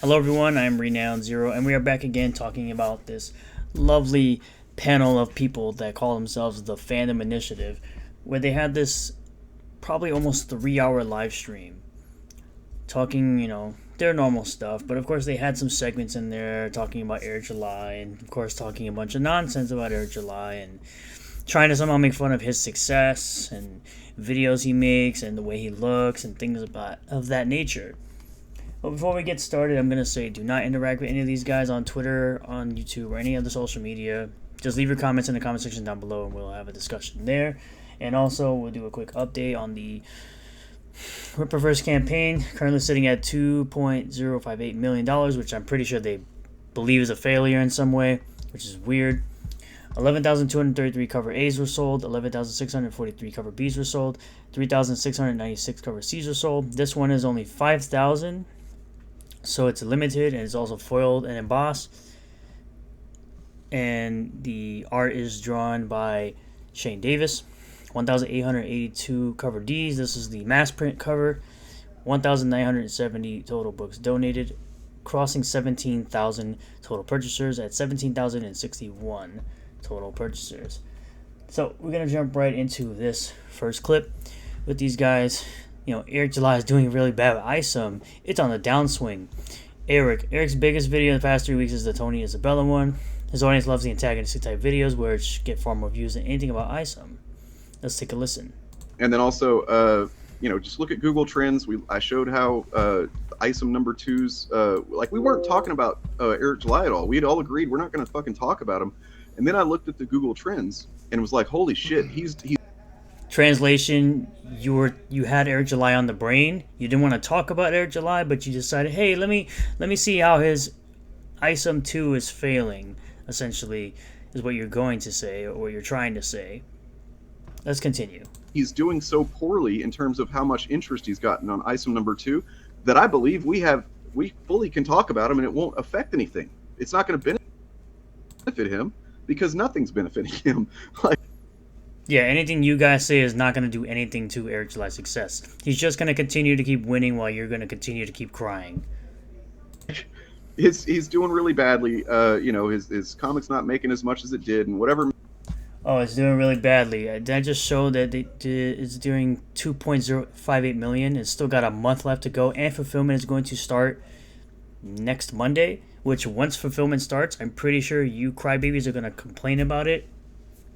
Hello everyone, I'm Renowned Zero, and we are back again talking about this lovely panel of people that call themselves the Fandom Initiative, where they had this probably almost 3 hour live stream talking, their normal stuff, but of course they had some segments in there talking about Air July, and of course talking a bunch of nonsense about Air July, and trying to somehow make fun of his success, and videos he makes, and the way he looks, and things of that nature. But before we get started, I'm going to say do not interact with any of these guys on Twitter, on YouTube, or any other social media. Just leave your comments in the comment section down below and we'll have a discussion there. And also, we'll do a quick update on the Rippaverse campaign, currently sitting at $2.058 million, which I'm pretty sure they believe is a failure in some way, which is weird. 11,233 cover A's were sold, 11,643 cover B's were sold, 3,696 cover C's were sold. This one is only 5,000. So it's limited and it's also foiled and embossed. And the art is drawn by Shane Davis. 1,882 cover Ds. This is the mass print cover. 1,970 total books donated, crossing 17,000 total purchasers at 17,061 total purchasers. So we're going to jump right into this first clip with these guys. Eric July is doing really bad with ISOM. It's on the downswing. Eric's biggest video in the past 3 weeks is the Tony Isabella one. His audience loves the antagonistic type videos, which get far more views than anything about ISOM. Let's take a listen. And then also, just look at Google Trends. I showed how ISOM number twos, we weren't talking about Eric July at all. We had all agreed we're not going to fucking talk about him. And then I looked at the Google Trends and was like, holy shit, he's Translation: you had Eric July on the brain. You didn't want to talk about Eric July, but you decided, hey, let me see how his ISOM 2 is failing. Essentially, is what you're going to say or what you're trying to say. Let's continue. He's doing so poorly in terms of how much interest he's gotten on ISOM number 2 that I believe we fully can talk about him and it won't affect anything. It's not going to benefit him because nothing's benefiting him. Yeah, anything you guys say is not going to do anything to Eric July's success. He's just going to continue to keep winning while you're going to continue to keep crying. He's doing really badly. His comic's not making as much as it did, and whatever. Oh, it's doing really badly. That just showed that it's doing 2.058 million. It's still got a month left to go, and fulfillment is going to start next Monday. Which, once fulfillment starts, I'm pretty sure you crybabies are going to complain about it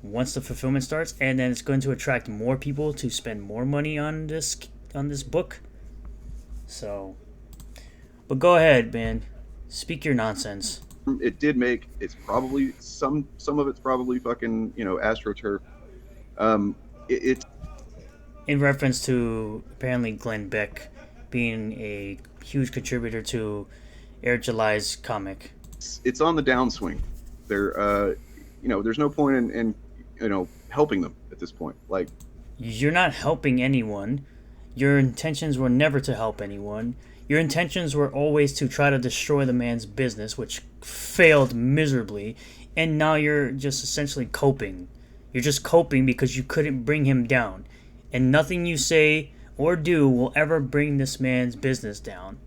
once the fulfillment starts, and then it's going to attract more people to spend more money on this book. So, but go ahead, man. Speak your nonsense. It did make. It's probably some of it's probably fucking AstroTurf. It's in reference to apparently Glenn Beck being a huge contributor to Eric July's comic. It's on the downswing. There's no point in helping them at this point. Like, you're not helping anyone. Your intentions were never to help anyone. Your intentions were always to try to destroy the man's business, which failed miserably, and now you're just essentially coping. You're just coping because you couldn't bring him down, and nothing you say or do will ever bring this man's business down.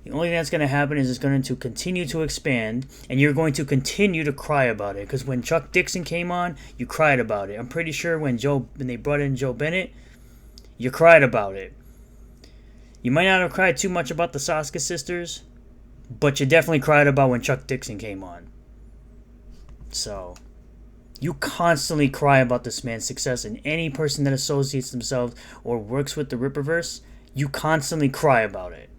The only thing that's going to happen is it's going to continue to expand, and you're going to continue to cry about it. Because when Chuck Dixon came on, you cried about it. I'm pretty sure when they brought in Joe Bennett, you cried about it. You might not have cried too much about the Saska sisters, but you definitely cried about when Chuck Dixon came on. So, you constantly cry about this man's success, and any person that associates themselves or works with the Rippaverse, you constantly cry about it.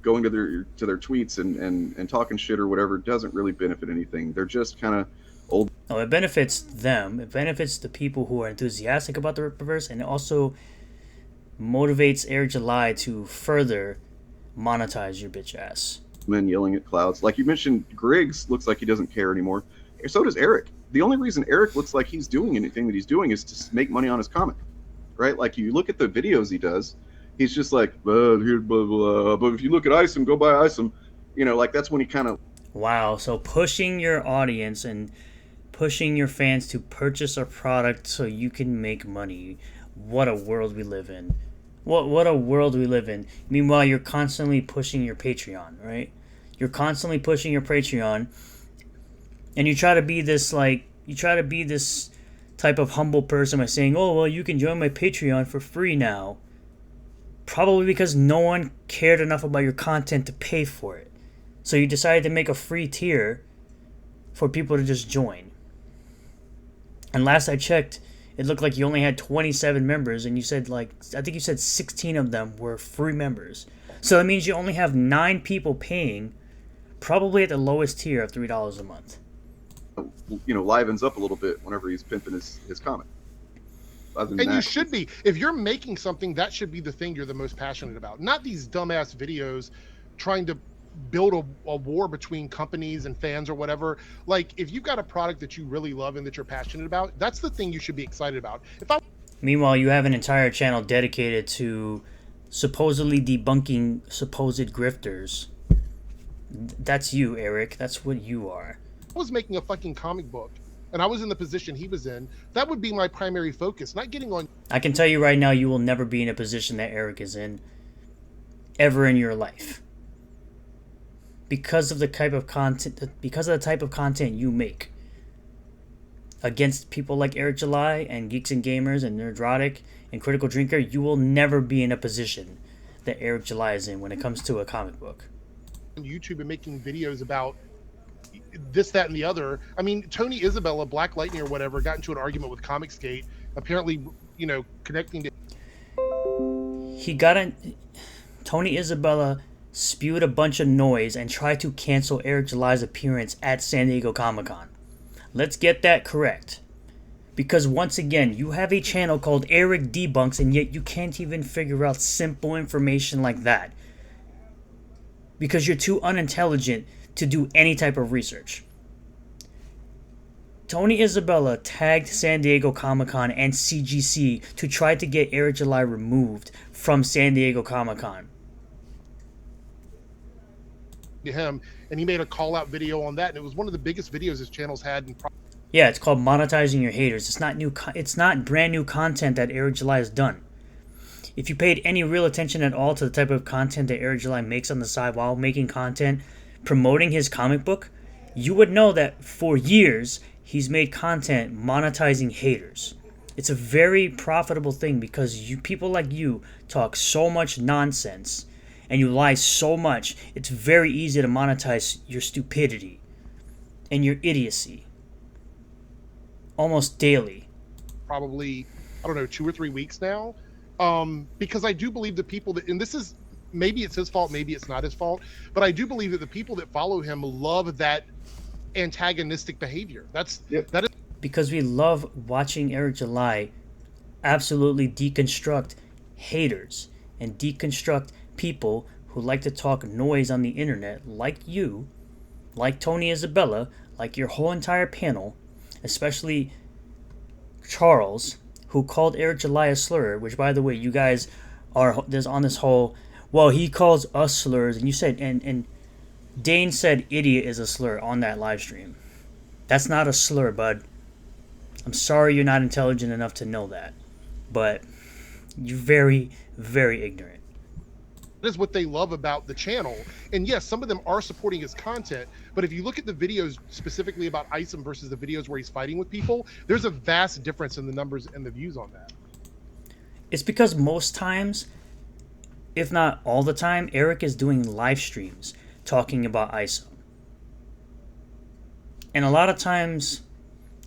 Going to their tweets and talking shit or whatever doesn't really benefit anything. They're just kind of old. No, it benefits them. It benefits the people who are enthusiastic about the Rippaverse, and it also motivates Eric July to further monetize your bitch ass. Men yelling at clouds. Like you mentioned, Griggs looks like he doesn't care anymore. So does Eric. The only reason Eric looks like he's doing anything that he's doing is to make money on his comic, right? Like you look at the videos he does. He's just like, blah, blah, blah. But if you look at ISOM, go buy ISOM. That's when he kind of... Wow, so pushing your audience and pushing your fans to purchase a product so you can make money. What a world we live in. What a world we live in. Meanwhile, you're constantly pushing your Patreon, right? You're constantly pushing your Patreon, and you try to be this type of humble person by saying, "Oh, well, you can join my Patreon for free now." Probably because no one cared enough about your content to pay for it. So you decided to make a free tier for people to just join. And last I checked, it looked like you only had 27 members, and you said I think you said 16 of them were free members. So that means you only have 9 people paying, probably at the lowest tier of $3 a month. Livens up a little bit whenever he's pimping his comic. You should be. If you're making something, that should be the thing you're the most passionate about. Not these dumbass videos trying to build a war between companies and fans or whatever. Like, if you've got a product that you really love and that you're passionate about, that's the thing you should be excited about. Meanwhile, you have an entire channel dedicated to supposedly debunking supposed grifters. That's you, Eric. That's what you are. I was making a fucking comic book, and I was in the position he was in, that would be my primary focus, not getting on... I can tell you right now, you will never be in a position that Eric is in, ever in your life. Because of the type of content you make. Against people like Eric July and Geeks and Gamers and Nerdrotic and Critical Drinker, you will never be in a position that Eric July is in when it comes to a comic book. YouTube and making videos about this, that, and the other. I mean, Tony Isabella, Black Lightning or whatever, got into an argument with Comicsgate, apparently, connecting to... Tony Isabella spewed a bunch of noise and tried to cancel Eric July's appearance at San Diego Comic-Con. Let's get that correct. Because once again, you have a channel called Eric Debunks, and yet you can't even figure out simple information like that. Because you're too unintelligent to do any type of research. Tony Isabella tagged San Diego Comic-Con and CGC to try to get Eric July removed from San Diego Comic-Con. Him, and he made a call-out video on that, and it was one of the biggest videos his channel's had. Yeah, it's called Monetizing Your Haters. It's not new. It's not brand new content that Eric July has done. If you paid any real attention at all to the type of content that Eric July makes on the side while making content promoting his comic book, you would know that for years he's made content monetizing haters. It's a very profitable thing because people like you talk so much nonsense and you lie so much, it's very easy to monetize your stupidity and your idiocy almost daily. Probably, 2 or 3 weeks now. Because I do believe the people that, and this is, maybe it's his fault, maybe it's not his fault, but I do believe that the people that follow him love that antagonistic behavior. That is because we love watching Eric July absolutely deconstruct haters and deconstruct people who like to talk noise on the internet, like you, like Tony Isabella, like your whole entire panel, especially Charles, who called Eric July a slur, which, by the way, you guys are on this whole, well, he calls us slurs, and you said, and Dane said idiot is a slur on that live stream. That's not a slur, bud. I'm sorry you're not intelligent enough to know that, but you're very, very ignorant. That is what they love about the channel. And yes, some of them are supporting his content, but if you look at the videos specifically about ISOM versus the videos where he's fighting with people, there's a vast difference in the numbers and the views on that. It's because most times, if not all the time, Eric is doing live streams talking about ISOM. And a lot of times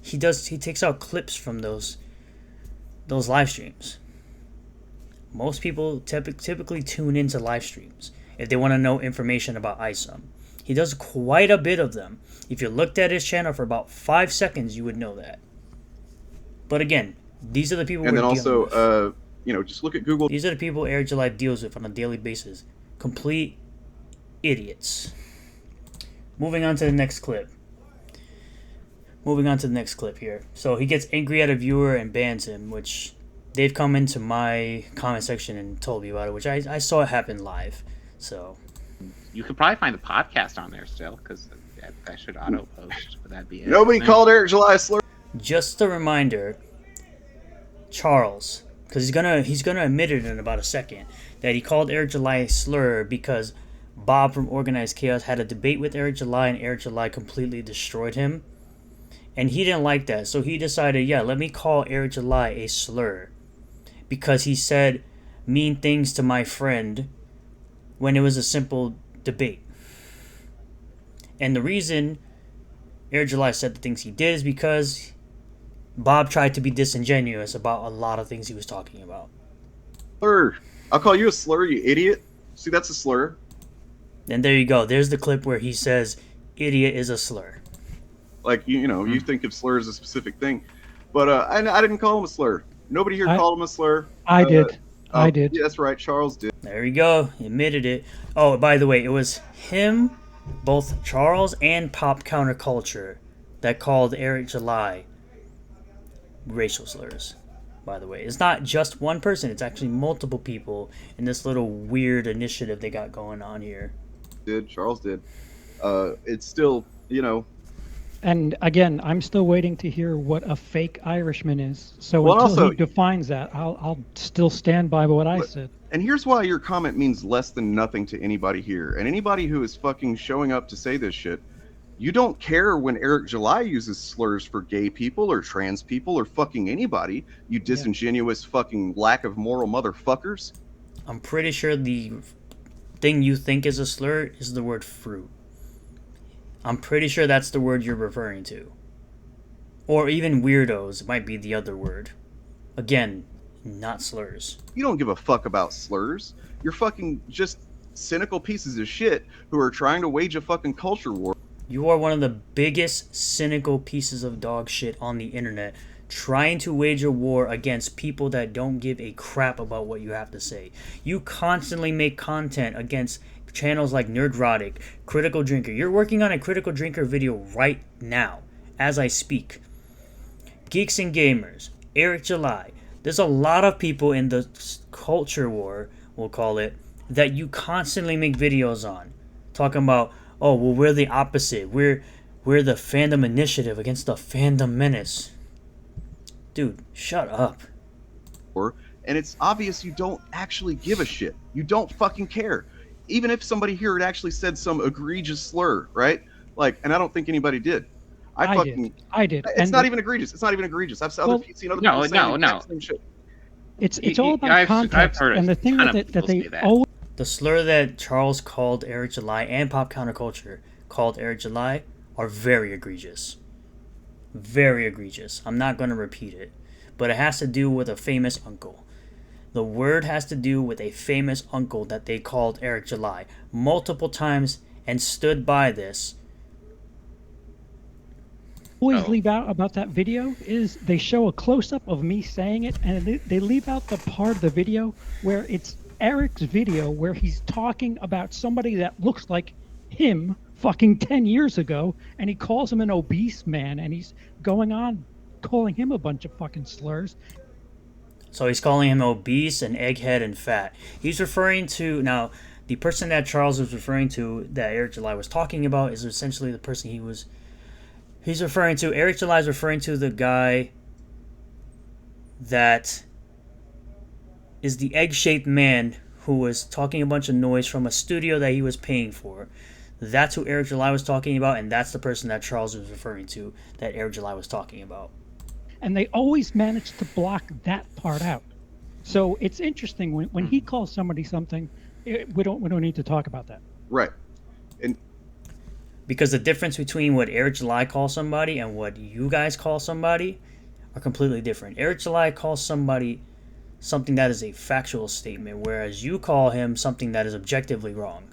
he takes out clips from those live streams. Most people typically tune into live streams if they want to know information about ISOM. He does quite a bit of them. If you looked at his channel for about 5 seconds, you would know that. But again, these are the people. And then also, just look at Google. These are the people Eric July deals with on a daily basis. Complete idiots. Moving on to the next clip. Here. So he gets angry at a viewer and bans him, which they've come into my comment section and told me about it, which I saw it happen live. So you could probably find the podcast on there still, because I should auto post. Would that be it? Nobody called Eric July a slur. Just a reminder, Charles, because he's gonna admit it in about a second, that he called Eric July a slur because Bob from Organized Chaos had a debate with Eric July, and Eric July completely destroyed him. And he didn't like that, so he decided, yeah, let me call Eric July a slur because he said mean things to my friend when it was a simple debate. And the reason Eric July said the things he did is because Bob tried to be disingenuous about a lot of things he was talking about. Slur. I'll call you a slur, you idiot. See, that's a slur. And there you go. There's the clip where he says idiot is a slur. Like, you think of slur as a specific thing. But I didn't call him a slur. Nobody here called him a slur. I did. I did. Yeah, that's right. Charles did. There you go. He admitted it. Oh, by the way, it was him, both Charles and Pop Counterculture, that called Eric July racial slurs. By the way, it's not just one person. It's actually multiple people in this little weird initiative they got going on here. Charles did. It's still, And again, I'm still waiting to hear what a fake Irishman is. So Well, until also- he defines that, I'll still stand by what I said. And here's why your comment means less than nothing to anybody here. And anybody who is fucking showing up to say this shit, you don't care when Eric July uses slurs for gay people or trans people or fucking anybody, you disingenuous fucking lack of moral motherfuckers. I'm pretty sure the thing you think is a slur is the word fruit. I'm pretty sure that's the word you're referring to. Or even weirdos might be the other word. Again, not slurs. You don't give a fuck about slurs. You're fucking just cynical pieces of shit who are trying to wage a fucking culture war. You are one of the biggest cynical pieces of dog shit on the internet, trying to wage a war against people that don't give a crap about what you have to say. You constantly make content against channels like Nerdrotic, Critical Drinker. You're working on a Critical Drinker video right now, as I speak. Geeks and Gamers, Eric July. There's a lot of people in the culture war, we'll call it, that you constantly make videos on. Talking about, oh, well, we're the opposite. We're the Fandom Initiative against the Fandom Menace. Dude, shut up. And it's obvious you don't actually give a shit. You don't fucking care. Even if somebody here had actually said some egregious slur, right? Like, and I don't think anybody did. I did. It's not even egregious. It's not even egregious. I've seen other people saying the exact same shit. It's all about context. I've heard and the thing that they always... The slur that Charles called Eric July and Pop Counterculture called Eric July are very egregious. Very egregious. I'm not going to repeat it. But it has to do with a famous uncle. The word has to do with a famous uncle that they called Eric July multiple times and stood by this. always leave out about that video is they show a close-up of me saying it, and they leave out the part of the video where it's Eric's video where he's talking about somebody that looks like him fucking 10 years ago, and he calls him an obese man, and he's going on calling him a bunch of fucking slurs. So he's calling him obese and egghead and fat. He's referring to, now, the person that Charles was referring to, that Eric July was talking about, is essentially the person he's referring to. Eric July is referring to the guy that is the egg-shaped man who was talking a bunch of noise from a studio that he was paying for. That's who Eric July was talking about, and that's the person that Charles was referring to, that Eric July was talking about. And they always manage to block that part out. So it's interesting when he calls somebody something, we don't need to talk about that. Right. And because the difference between what Eric July calls somebody and what you guys call somebody are completely different. Eric July calls somebody something that is a factual statement, whereas you call him something that is objectively wrong.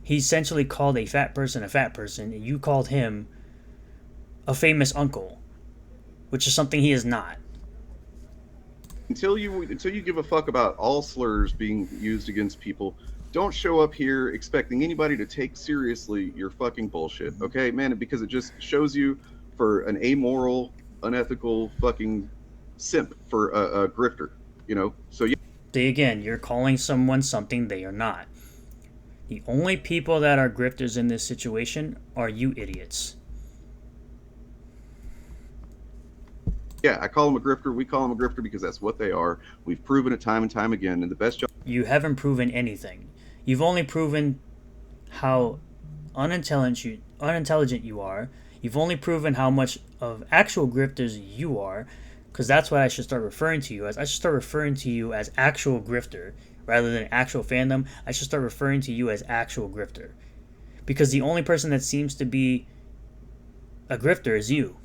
He essentially called a fat person, and you called him a famous uncle, which is something he is not. until you give a fuck about all slurs being used against people, don't show up here expecting anybody to take seriously your fucking bullshit, okay, man? Because it just shows you for an amoral, unethical fucking simp for a grifter, you know? So yeah. Again, you're calling someone something they are not. The only people that are grifters in this situation are you idiots. Yeah, I call them a grifter. We call them a grifter because that's what they are. We've proven it time and time again. And the best job. You haven't proven anything. You've only proven how unintelligent you are. You've only proven how much of actual grifters you are, because that's what I should start referring to you as. I should start referring to you as actual grifter rather than actual fandom. I should start referring to you as actual grifter, because the only person that seems to be a grifter is you.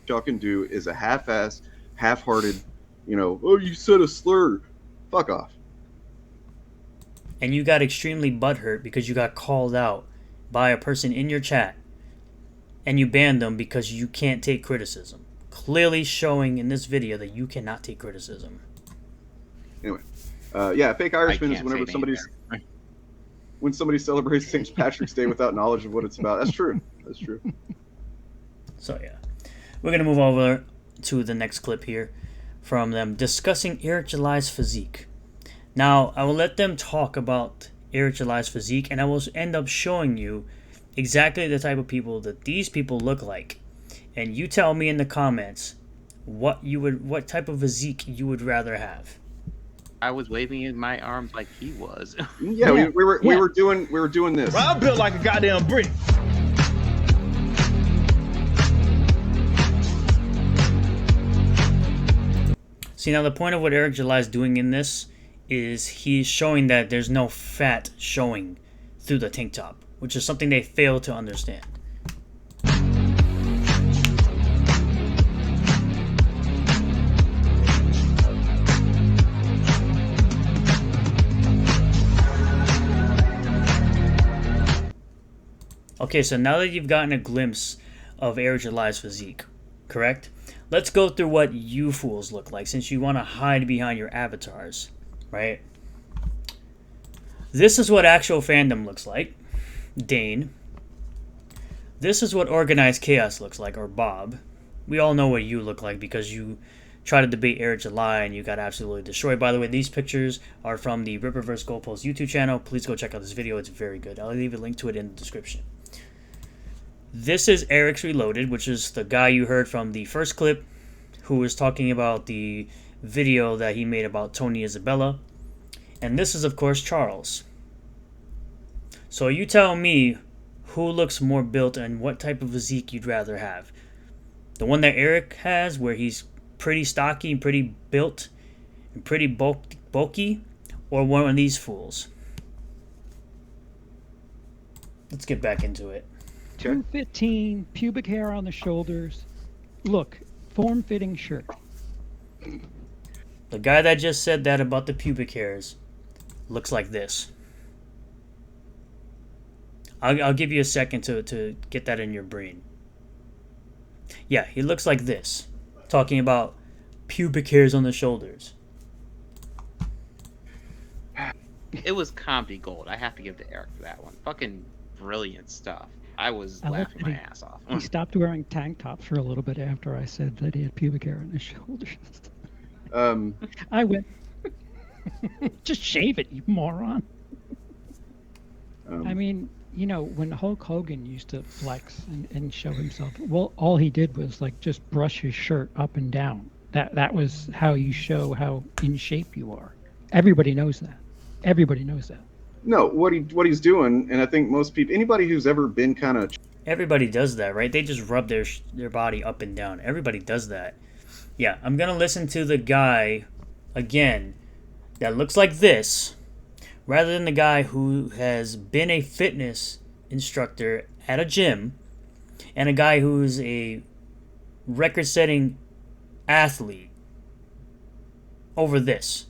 Y'all can do is a half-assed, half-hearted, oh, you said a slur. Fuck off. And you got extremely butthurt because you got called out by a person in your chat, and you banned them because you can't take criticism. Clearly showing in this video that you cannot take criticism. Anyway, yeah, fake Irishman is whenever when somebody celebrates St. Patrick's Day without knowledge of what it's about. That's true. That's true. So yeah, we're gonna move over to the next clip here from them discussing Eric July's physique. Now, I will let them talk about Eric July's physique, and I will end up showing you exactly the type of people that these people look like. And you tell me in the comments what type of physique you would rather have. I was waving in my arms like he was. Yeah, we were doing this. Well, I'm built like a goddamn brick. See, now the point of what Eric July is doing in this is he's showing that there's no fat showing through the tank top, which is something they fail to understand. Okay, so now that you've gotten a glimpse of Eric July's physique, correct? Let's go through what you fools look like, since you want to hide behind your avatars, right? This is what actual fandom looks like, Dane. This is what Organized Chaos looks like, or Bob. We all know what you look like because you tried to debate Eric July and you got absolutely destroyed. By the way, these pictures are from the Rippaverse Goalposts YouTube channel. Please go check out this video. It's very good. I'll leave a link to it in the description. This is Eric's Reloaded, which is the guy you heard from the first clip who was talking about the video that he made about Tony Isabella. And this is, of course, Charles. So you tell me who looks more built and what type of physique you'd rather have. The one that Eric has, where he's pretty stocky and pretty built and pretty bulky, or one of these fools? Let's get back into it. 215, pubic hair on the shoulders. Look, form-fitting shirt. The guy that just said that about the pubic hairs looks like this. I'll give you a second to get that in your brain. Yeah, he looks like this. Talking about pubic hairs on the shoulders. It was comedy gold. I have to give to Eric for that one. Fucking brilliant stuff. I was laughing my ass off. He stopped wearing tank tops for a little bit after I said that he had pubic hair on his shoulders. I went, just shave it, you moron. I mean, you know, when Hulk Hogan used to flex and show himself, well, all he did was like just brush his shirt up and down. That was how you show how in shape you are. Everybody knows that. Everybody knows that. No, what he's doing, and I think most people, anybody who's ever been kind of... Everybody does that, right? They just rub their body up and down. Everybody does that. Yeah, I'm going to listen to the guy, again, that looks like this, rather than the guy who has been a fitness instructor at a gym, and a guy who's a record-setting athlete over this.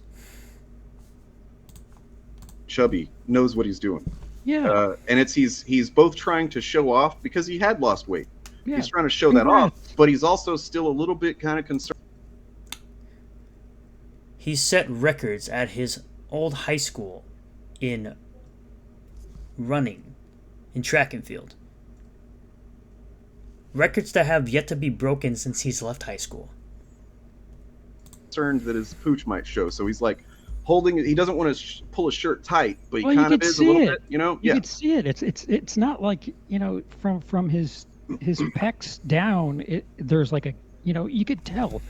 Chubby knows what he's doing. Yeah. And he's both trying to show off because he had lost weight. Yeah. He's trying to show that off, but he's also still a little bit kind of concerned. He set records at his old high school in running, in track and field. Records that have yet to be broken since he's left high school. Concerned that his pooch might show, so he's like holding it. He doesn't want to pull his shirt tight, but he kind of is a little bit, you know. You can see it. It's not like, you know, from his pecs down. There's like a You know, you could tell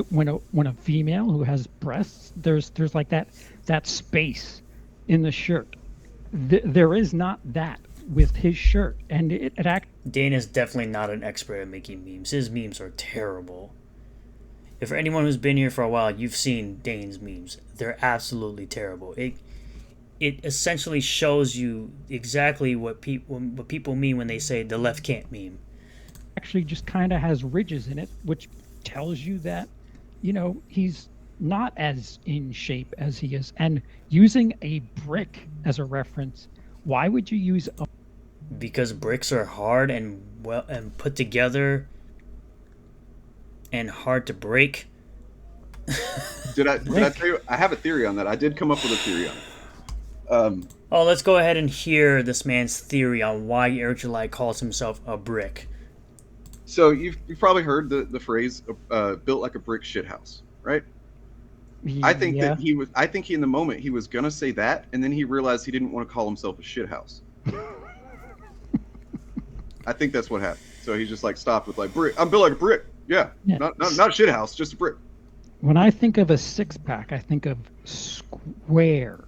when a female who has breasts, there's like that space in the shirt. There is not that with his shirt, and it Dane is definitely not an expert at making memes. His memes are terrible. If for anyone who's been here for a while, you've seen Dane's memes. They're absolutely terrible. It essentially shows you exactly what people mean when they say the left can't meme. actually just kind of has ridges in it, which tells you that, you know, he's not as in shape as he is. And using a brick as a reference, why would you use a... Because bricks are hard and put together and hard to break. Did I tell you? I have a theory on that. I did come up with a theory on it. Let's go ahead and hear this man's theory on why Eric July calls himself a brick. So you've probably heard the phrase "built like a brick shithouse," right? I think that he was. I think he in the moment he was gonna say that, and then he realized he didn't want to call himself a shithouse. I think that's what happened. So he just like stopped with like brick. I'm built like a brick. Yeah. Not a shithouse, just a brick. When I think of a six-pack, I think of square.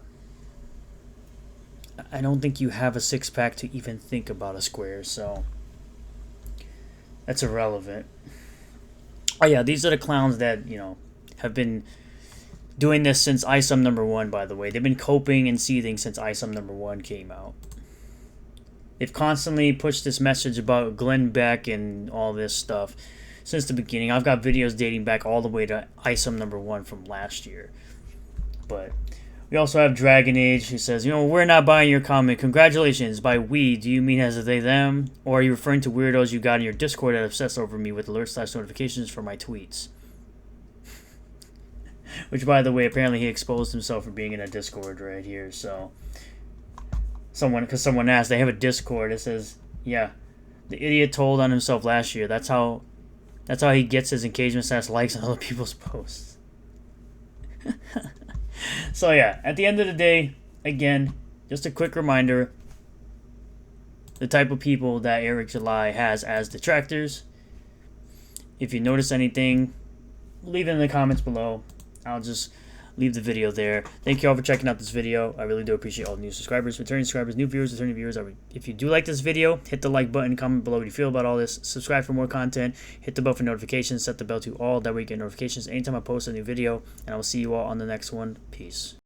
I don't think you have a six-pack to even think about a square, so that's irrelevant. Oh yeah, these are the clowns that, you know, have been doing this since ISOM #1, by the way. They've been coping and seething since ISOM #1 came out. They've constantly pushed this message about Glenn Beck and all this stuff since the beginning. I've got videos dating back all the way to ISOM #1 from last year. But we also have Dragon Age, who says, you know, we're not buying your comic. Congratulations. By we, do you mean as a they, them? Or are you referring to weirdos you got in your Discord that obsess over me with alerts/notifications for my tweets? Which, by the way, apparently he exposed himself for being in a Discord right here, so... Because someone asked, they have a Discord. It says, yeah, the idiot told on himself last year. That's how he gets his engagement stats, likes on other people's posts. So yeah, at the end of the day, again, just a quick reminder, the type of people that Eric July has as detractors. If you notice anything, leave it in the comments below. I'll just leave the video there. Thank you all for checking out this video. I really do appreciate all the new subscribers, returning subscribers, new viewers, returning viewers. If you do like this video, hit the like button, comment below what you feel about all this, subscribe for more content, hit the bell for notifications, set the bell to all, that way you get notifications anytime I post a new video, and I will see you all on the next one. Peace.